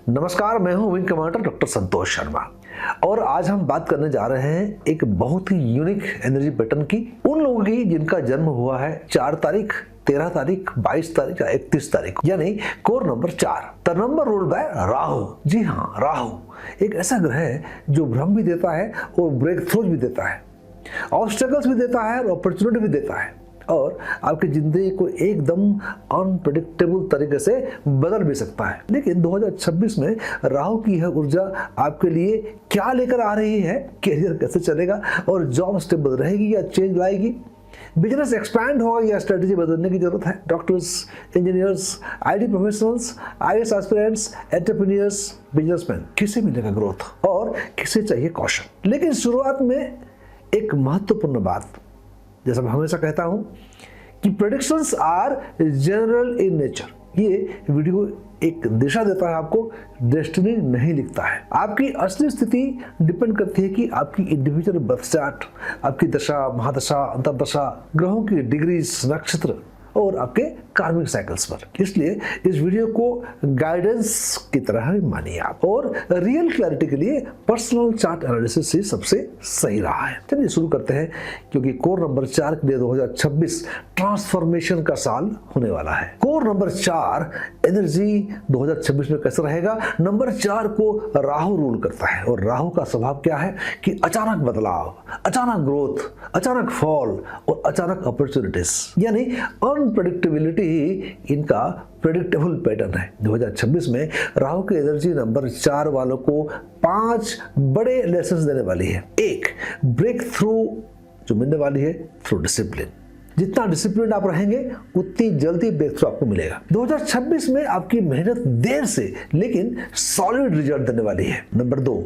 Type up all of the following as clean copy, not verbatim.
नमस्कार, मैं हूं wing commander doctor Santosh Sharma और आज हम बात करने जा रहे हैं एक बहुत ही यूनिक एनर्जी पैटर्न की, उन लोगों की जिनका जन्म हुआ है 4 तारीख, 13 तारीख, 22 तारीख या 31 तारीख, यानी core number 4। The number ruled by Rahu. जी हाँ, राहु एक ऐसा ग्रह है जो भ्रम भी देता है और ब्रेक थ्रूज भी देता है, ऑब्स्टेकल्स भी देता है और अपॉर्चुनिटी भी देता है और आपकी जिंदगी को एकदम अनप्रेडिक्टेबल तरीके से बदल भी सकता है। लेकिन 2026 में राहु की यह ऊर्जा आपके लिए क्या लेकर आ रही है, करियर कैसे चलेगा और जॉब स्टेबल रहेगी या चेंज लाएगी, बिजनेस एक्सपैंड होगा या स्ट्रेटेजी बदलने की जरूरत है। Doctors, engineers, IT professionals, IAS aspirants, entrepreneurs, businessman, किसे मिलेगा ग्रोथ और किसे चाहिए कौशल। लेकिन शुरुआत में एक महत्वपूर्ण बात, जैसा मैं हमेशा कहता हूं कि predictions are general in nature. ये वीडियो एक दिशा देता है आपको, डेस्टिनी नहीं लिखता है। आपकी असली स्थिति डिपेंड करती है कि आपकी इंडिविजुअल बर्थ चार्ट, आपकी दशा, महादशा, अंतर्दशा, ग्रहों की डिग्रीज, नक्षत्र और आपके कार्मिक साइकिल्स पर। इसलिए इस वीडियो को गाइडेंस की तरह ही मानिए आप, और रियल क्लैरिटी के लिए पर्सनल चार्ट एनालिसिस ही सबसे सही रहा है। चलिए शुरू करते हैं, क्योंकि कोर नंबर 4 के लिए 2026 ट्रांसफॉर्मेशन का साल होने वाला है। कोर नंबर 4 एनर्जी 2026 में कैसा रहेगा? नंबर 4 को राहु रूल करता है और राहु का स्वभाव क्या है कि अचानक बदलाव, अचानक ग्रोथ, अचानक फॉल और अचानक अपॉर्चुनिटीज, यानी अनप्रेडिक्टेबिलिटी ही इनका प्रेडिक्टेबल पैटर्न है। 2026 में राहु की एनर्जी नंबर 4 वालों को 5 बड़े लेसन्स देने वाली है। एक, ब्रेक थ्रू जो मिलने वाली है थ्रू डिसिप्लिन। जितना डिसिप्लिन आप रहेंगे उतनी जल्दी ब्रेक थ्रू आपको मिलेगा। 2026 में आपकी मेहनत देर से लेकिन सॉलिड रिजल्ट देने वाली है। Number 2,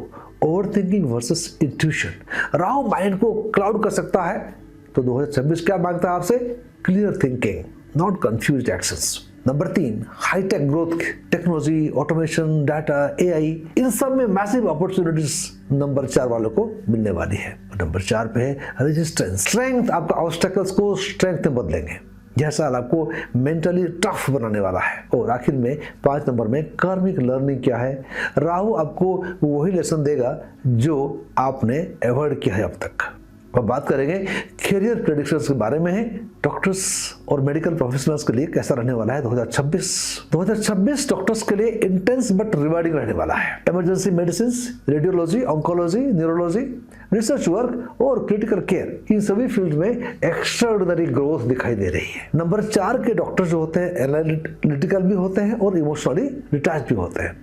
over thinking versus intuition. Rahu mind को क्लाउड कर सकता है, तो 2026 क्या मांगता है आपसे? Clear thinking, not confused actions. Number 3, high tech growth, technology, automation, data, AI, इन सब में मैसिव अपॉर्चुनिटीज नंबर 4 वालों को मिलने वाली है। नंबर 4 पे है रेजिस्टेंस, स्ट्रेंथ। आपका ऑब्स्टेकल्स को स्ट्रेंथ में बदलेंगे। यह साल आपको मेंटली टफ बनाने वाला है। और आखिर में 5 नंबर में कार्मिक लर्निंग क्या है? राहु आपको वही लेसन देगा जो आपने अवॉइड किया है अब तक। अब बात करेंगे करियर प्रेडिक्शंस के बारे में है। डॉक्टर्स और मेडिकल प्रोफेशनल्स के लिए कैसा रहने वाला है 2026? 2026 डॉक्टर्स के लिए इंटेंस बट रिवार्डिंग रहने वाला है। Emergency medicine, radiology, oncology, neurology, research work और क्रिटिकल केयर, इन सभी फील्ड में एक्स्ट्राऑर्डिनरी ग्रोथ दिखाई दे रही है। नंबर 4 के डॉक्टर जो होते हैं एनालिटिकल भी होते हैं और इमोशनली डिटैच भी होते हैं,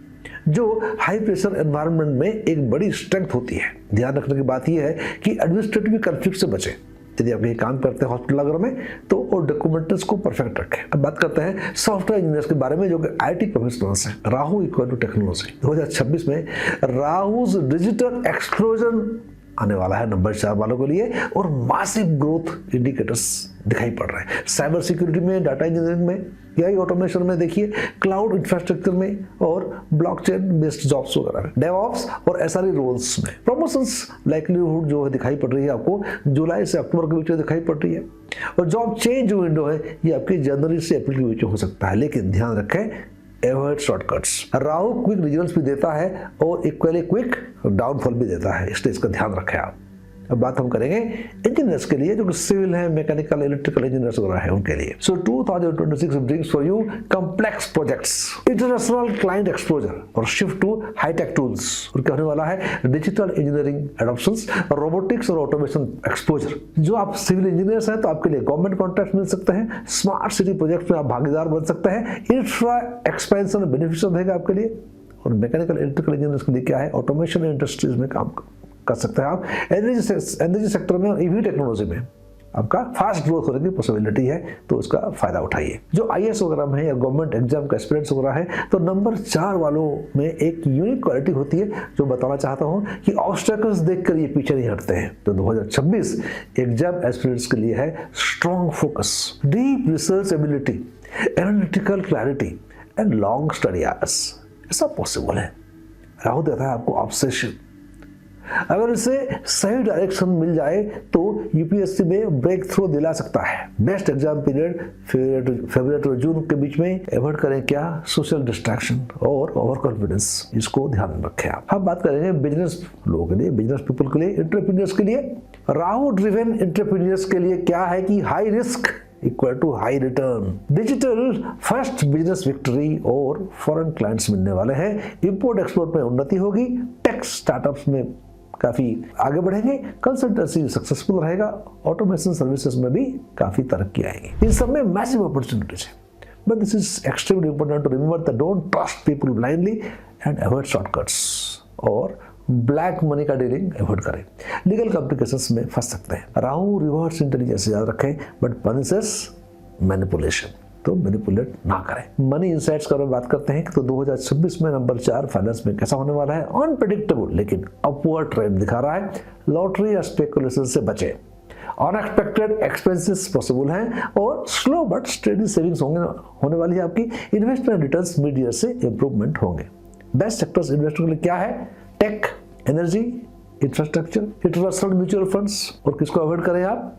जो हाई प्रेशर एनवायरनमेंट में एक बड़ी स्ट्रेंथ होती है। ध्यान रखने की बात यह है कि एडमिनिस्ट्रेटिव कॉन्फ्लिक्ट से बचें। यदि आप ये काम करते हैं हॉस्पिटल वगैरह में तो और डॉक्यूमेंट्स को परफेक्ट रखें। अब बात करते हैं सॉफ्टवेयर इंजीनियर्स के बारे में, जो कि आईटी प्रोफेशनल्स हैं। Rahu equal to technology. 2026 में राहुज डिजिटल एक्सप्लोजन आने वाला है नंबर 4 वालों के लिए और मासिव ग्रोथ इंडिकेटर्स दिखाई पड़ रहे हैं। साइबर सिक्योरिटी में, डाटा इंजीनियरिंग में, एआई ऑटोमेशन में, देखिए क्लाउड इंफ्रास्ट्रक्चर में और ब्लॉकचेन बेस्ड जॉब्स वगैरह में, डेवऑप्स और एसआरई रोल्स में प्रमोशंस लाइक्लीहुड जो है दिखाई पड़ रही है आपको जुलाई से अक्टूबर के बीच में दिखाई पड़ रही है। और जॉब चेंज जो विंडो है ये आपकी जनवरी से अप्रैल के बीच में हो सकता है। लेकिन ध्यान रखें, avoid shortcuts. Rahu quick results भी देता है और इक्वली क्विक डाउनफॉल भी देता है, इसलिए इसका ध्यान रखें आप। अब बात हम करेंगे इंजीनियर्स के लिए, जो कि सिविल है, मैकेनिकल, इलेक्ट्रिकल इंजीनियर्स वगैरह है उनके लिए। सो 2026 brings for you complex projects, international client exposure और शिफ्ट टू हाईटेक टूल्स। और क्या होने वाला है? डिजिटल इंजीनियरिंग एडॉप्शंस, रोबोटिक्स और ऑटोमेशन एक्सपोजर। जो आप सिविल इंजीनियर्स हैं तो आपके लिए गवर्नमेंट कॉन्ट्रैक्ट मिल सकते हैं, स्मार्ट सिटी प्रोजेक्ट में आप भागीदार बन सकते हैं, इंफ्रा एक्सपेंशन बेनिफिशियल रहेगा आपके लिए। और मैकेनिकल इलेक्ट्रिकल इंजीनियर्स के लिए क्या है? ऑटोमेशन इंडस्ट्रीज में काम कर सकते हैं आप। एनर्जी सेक्टर में और ईवी टेक्नोलॉजी में आपका फास्ट ग्रोथ होने की पॉसिबिलिटी है, तो उसका फायदा उठाइए। जो आईएएस वगैरह में है या गवर्नमेंट एग्जाम का एस्पिरेंट्स वगैरह है, तो नंबर 4 वालों में एक यूनिक क्वालिटी होती है जो बताना चाहता हूं कि ऑब्स्टेकल्स देखकर ये पीछे नहीं हटते हैं। तो 2026 एग्जाम एस्पिरेंट्स के लिए है strong focus, deep research ability, analytical clarity and long study hours. ऐसा पॉसिबल है। राहु देता है आपको ऑब्सेशन, अगर इसे सही डायरेक्शन मिल जाए तो यूपीएससी में ब्रेक थ्रू दिला सकता है। बेस्ट एग्जाम पीरियड फरवरी और जून के बीच में। अवॉइड करें क्या? सोशल डिस्ट्रैक्शन और ओवर कॉन्फिडेंस, इसको ध्यान में रखें आप। हम बात करेंगे बिजनेस लोगों के लिए, बिजनेस पीपल के लिए, एंटरप्रेन्योर्स के लिए। राहु ड्रिवन एंटरप्रेन्योर्स के लिए क्या है कि high risk equal to high return, digital first business victory और फॉरेन क्लाइंट्स मिलने वाले हैं। इंपोर्ट एक्सपोर्ट में उन्नति होगी, टेक स्टार्टअप्स में काफी आगे बढ़ेंगे, कंसल्टेंसी सक्सेसफुल रहेगा, ऑटोमेशन सर्विसेज में भी काफी तरक्की आएगी। इन सब में मैसिव अपॉर्चुनिटीज है। But this is extremely important to remember that don't trust people blindly and avoid shortcuts, और ब्लैक मनी का डीलिंग अवॉइड करें। लीगल कॉम्प्लिकेशंस में फंस सकते हैं। राहु रिवर्स इंटेलिजेंस याद रखें, बट पनिशेस मैनिपुलेशन, तो मैनिपुलेट ना करें। मनी इनसाइट्स का बात करते हैं तो 2026 में नंबर 4 फाइनेंस में कैसा होने वाला है? अनप्रेडिक्टेबल लेकिन अपवर्ड ट्रेंड दिखा रहा है। लॉटरी या स्पेकुलेशन से बचें। अनएक्सपेक्टेड एक्सपेंसेस पॉसिबल हैं और स्लो बट स्टेडी सेविंग्स होने वाली है आपकी। इन्वेस्टमेंट रिटर्न्स मिड ईयर से इंप्रूवमेंट होंगे। बेस्ट सेक्टर्स इन्वेस्टर के लिए क्या है? Tech, energy, infrastructure, international mutual funds, और किसको अवॉइड करें आप?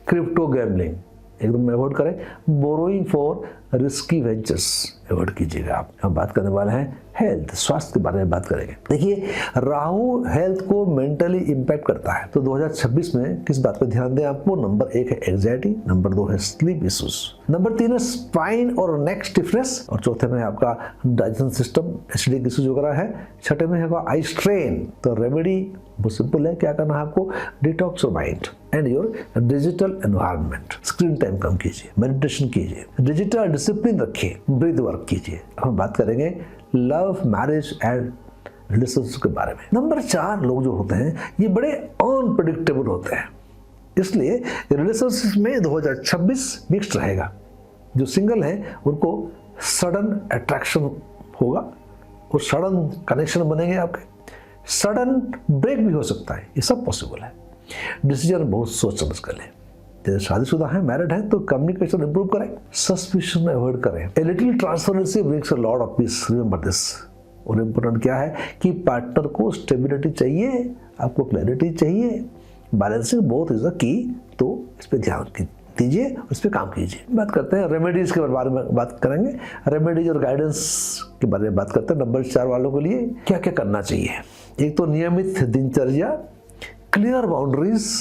क्रिप्टो गैम्बलिंग एकदम अवॉइड करें। Borrowing for risky ventures avoid कीजिएगा आप। हम बात करने वाले हैं हेल्थ, स्वास्थ्य के बारे में बात करेंगे। देखिए, राहु हेल्थ को मेंटली इंपैक्ट करता है, तो 2026 में किस बात पे ध्यान दें आपको? नंबर 1 है एंजाइटी, नंबर 2 है स्लीप इश्यूज, नंबर 3 है स्पाइन और नेक स्टिफनेस, और चौथे में है आपका डाइजेशन सिस्टम, एसिडिक इश्यूज वगैरह है। छठे में है आई स्ट्रेन। तो रेमेडी बहुत सिंपल है, क्या करना है आपको? Detox your mind and your digital environment. Screen time कम कीजिए, मेडिटेशन कीजिए, डिजिटल डिसिप्लिन रखिए, ब्रीथ वर्क कीजिए। हम बात करेंगे लव, मैरिज एंड रिलेशनशिप के बारे में। नंबर 4 लोग जो होते हैं ये बड़े अनप्रेडिक्टेबल होते हैं, इसलिए रिलेशनशिप में 2026 मिक्स्ड रहेगा। जो सिंगल हैं उनको सडन अट्रैक्शन होगा और सडन कनेक्शन बनेंगे आपके, सडन ब्रेक भी हो सकता है, ये सब पॉसिबल है। डिसीजन बहुत सोच समझ कर लें। जैसे शादीशुदा है, मैरिड है, तो कम्युनिकेशन इंप्रूव करें, सस्पिशन अवॉइड करें। A little transparency brings a lot of peace, remember this. और इम्पोर्टेंट क्या है कि पार्टनर को स्टेबिलिटी चाहिए, आपको क्लैरिटी चाहिए, balancing both is the key, तो इस पर ध्यान दीजिए और इस पर काम कीजिए। बात करते हैं रेमेडीज के बारे में, बात करेंगे रेमेडीज और गाइडेंस के बारे में बात करते हैं। नंबर 4 वालों के लिए क्या क्या करना चाहिए? एक तो नियमित दिनचर्या, क्लियर बाउंड्रीज,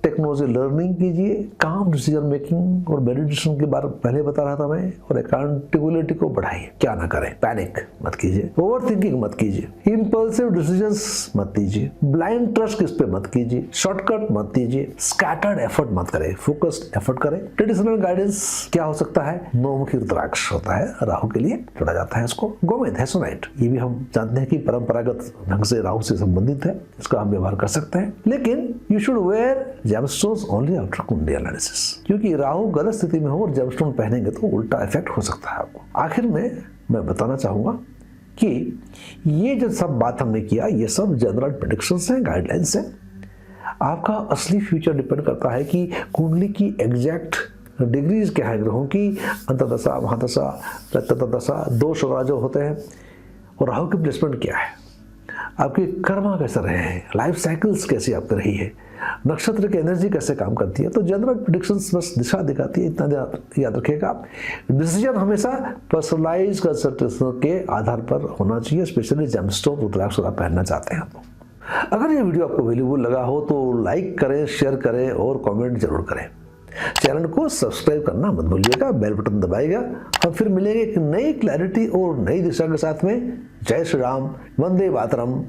टेक्नोलॉजी लर्निंग कीजिए, काम डिसीजन मेकिंग और मेडिटेशन के बारे में पहले बता रहा था मैं, और अकाउंटेबिलिटी को बढ़ाइए। क्या ना करें? पैनिक मत कीजिए, ओवर थिंकिंग मत कीजिए, इंपल्सिव डिसीजंस मत लीजिए, ब्लाइंड ट्रस्ट किस पे मत कीजिए, शॉर्टकट मत कीजिए, स्कैटर्ड एफर्ट मत करें, फोकस्ड एफर्ट करें। ट्रेडिशनल गाइडेंस क्या हो सकता है? नौमुखी रुद्राक्ष होता है, राहु के लिए जोड़ा जाता है इसको। गोमेद, हेसोनाइट, ये भी हम जानते हैं कि परंपरागत ढंग से राहु से संबंधित है, इसका हम व्यवहार कर सकते हैं। लेकिन you should wear gemstones only after kundli analysis, क्योंकि राहु गलत स्थिति में हो और जेमस्टोन पहनेंगे तो उल्टा इफेक्ट हो सकता है आपको। आखिर में मैं बताना चाहूंगा कि ये जो सब बात हमने किया, ये सब जनरल प्रेडिक्शंस हैं, गाइडलाइंस हैं। आपका असली फ्यूचर डिपेंड करता है कि कुंडली की एग्जैक्ट डिग्रीज क्या है ग्रहों की, अंतर्दशा, महादशा, प्रत्यंतरदशा, दोष वगैरह जो होते हैं, और राहु की प्लेसमेंट क्या है, आपके कर्मा कैसे रहे हैं, लाइफ साइकिल्स कैसी आपकी रही है, नक्षत्र की एनर्जी कैसे काम करती है। तो जनरल प्रेडिक्शंस बस दिशा दिखाती है, इतना याद रखिएगा आप। डिसीजन हमेशा पर्सनलाइज कंसल्टेशन के आधार पर होना चाहिए, स्पेशली जेमस्टोन रुद्राक्ष पहनना चाहते हैं तो। अगर ये वीडियो आपको वैल्यूबल लगा हो तो लाइक करें, शेयर करें और कमेंट जरूर करें। चैनल को सब्सक्राइब करना मत भूलिएगा, बेल बटन दबाइएगा। हम फिर मिलेंगे एक नई क्लैरिटी और नई दिशा के साथ में। जय श्री राम, वंदे मातरम।